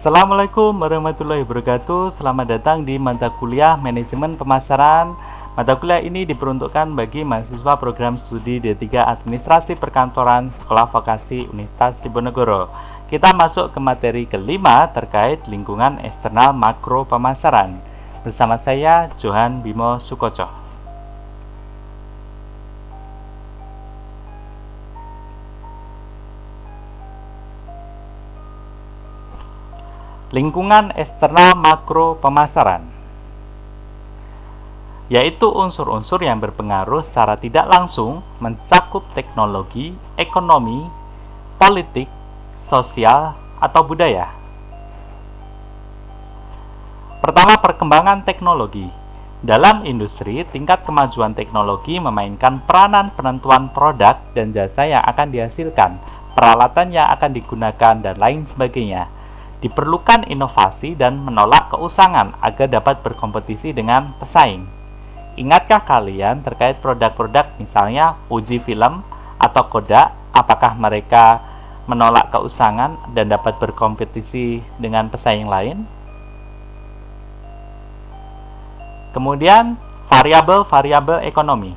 Assalamualaikum warahmatullahi wabarakatuh. Selamat datang di mata kuliah Manajemen Pemasaran. Mata kuliah ini diperuntukkan bagi mahasiswa program studi D3 Administrasi Perkantoran Sekolah Vokasi Universitas Diponegoro. Kita masuk ke materi kelima terkait lingkungan eksternal makro pemasaran. Bersama saya Johan Bimo Sukoco. Lingkungan eksternal makro pemasaran yaitu unsur-unsur yang berpengaruh secara tidak langsung mencakup teknologi, ekonomi, politik, sosial, atau budaya. Pertama, perkembangan teknologi. Dalam industri, tingkat kemajuan teknologi memainkan peranan penentuan produk dan jasa yang akan dihasilkan, peralatan yang akan digunakan, dan lain sebagainya. Diperlukan inovasi dan menolak keusangan agar dapat berkompetisi dengan pesaing. Ingatkah kalian terkait produk-produk misalnya Fuji Film atau Kodak, apakah mereka menolak keusangan dan dapat berkompetisi dengan pesaing lain? Kemudian, variabel-variabel ekonomi.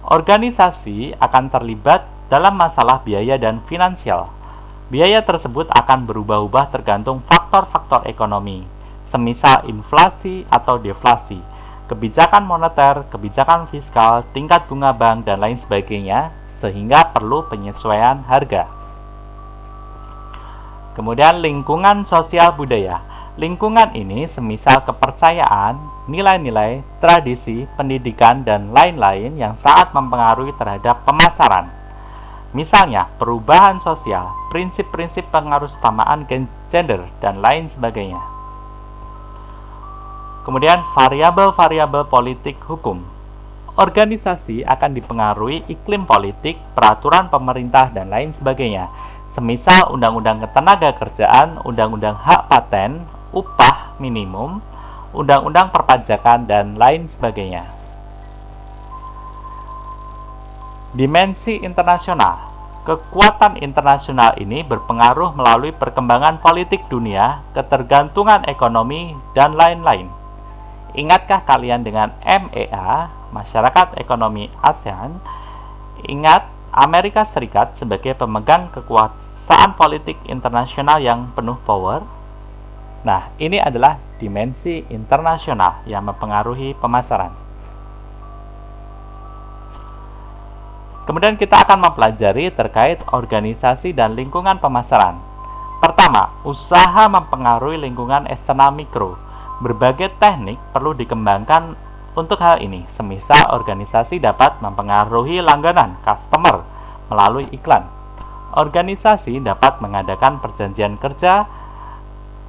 Organisasi akan terlibat dalam masalah biaya dan finansial. Biaya tersebut akan berubah-ubah tergantung faktor-faktor ekonomi, semisal inflasi atau deflasi, kebijakan moneter, kebijakan fiskal, tingkat bunga bank, dan lain sebagainya, sehingga perlu penyesuaian harga. Kemudian lingkungan sosial budaya. Lingkungan ini semisal kepercayaan, nilai-nilai, tradisi, pendidikan, dan lain-lain yang sangat mempengaruhi terhadap pemasaran. Misalnya, perubahan sosial, prinsip-prinsip pengarusutamaan gender, dan lain sebagainya. Kemudian, variabel-variabel politik hukum. Organisasi akan dipengaruhi iklim politik, peraturan pemerintah, dan lain sebagainya. Semisal Undang-Undang Ketenagakerjaan, Undang-Undang Hak Paten, Upah Minimum, Undang-Undang Perpajakan, dan lain sebagainya. Dimensi internasional. Kekuatan internasional ini berpengaruh melalui perkembangan politik dunia, ketergantungan ekonomi, dan lain-lain. Ingatkah kalian dengan MEA, Masyarakat Ekonomi ASEAN? Ingat Amerika Serikat sebagai pemegang kekuasaan politik internasional yang penuh power? Nah, ini adalah dimensi internasional yang mempengaruhi pemasaran. Kemudian kita akan mempelajari terkait organisasi dan lingkungan pemasaran. Pertama, usaha mempengaruhi lingkungan eksternal mikro. Berbagai teknik perlu dikembangkan untuk hal ini, semisal organisasi dapat mempengaruhi langganan customer melalui iklan. Organisasi dapat mengadakan perjanjian kerja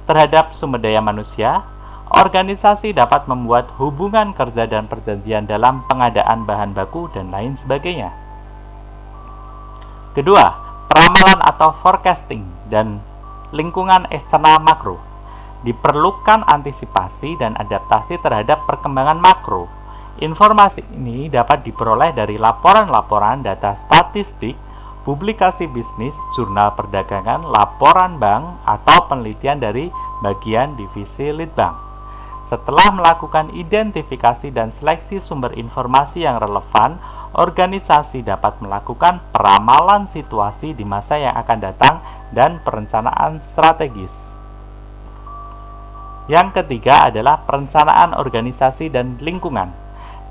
terhadap sumber daya manusia. Organisasi dapat membuat hubungan kerja dan perjanjian dalam pengadaan bahan baku dan lain sebagainya. Kedua, peramalan atau forecasting dan lingkungan eksternal makro. Diperlukan antisipasi dan adaptasi terhadap perkembangan makro. Informasi ini dapat diperoleh dari laporan-laporan data statistik, publikasi bisnis, jurnal perdagangan, laporan bank, atau penelitian dari bagian divisi Litbang. Setelah melakukan identifikasi dan seleksi sumber informasi yang relevan, organisasi dapat melakukan peramalan situasi di masa yang akan datang dan perencanaan strategis. Yang ketiga adalah perencanaan organisasi dan lingkungan.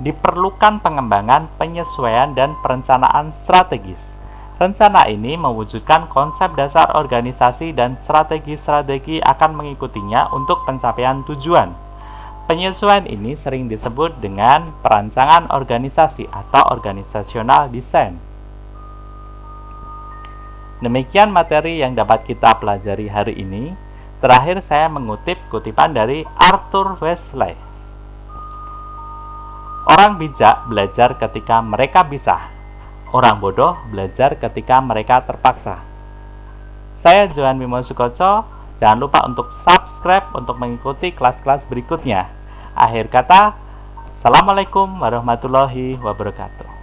Diperlukan pengembangan, penyesuaian, dan perencanaan strategis. Rencana ini mewujudkan konsep dasar organisasi dan strategi-strategi akan mengikutinya untuk pencapaian tujuan. Penyesuaian ini sering disebut dengan perancangan organisasi atau organisasional design. Demikian materi yang dapat kita pelajari hari ini. Terakhir saya mengutip kutipan dari Arthur Wesley. Orang bijak belajar ketika mereka bisa. Orang bodoh belajar ketika mereka terpaksa. Saya Johan Bimo Sukoco. Jangan lupa untuk subscribe untuk mengikuti kelas-kelas berikutnya. Akhir kata, Assalamualaikum warahmatullahi wabarakatuh.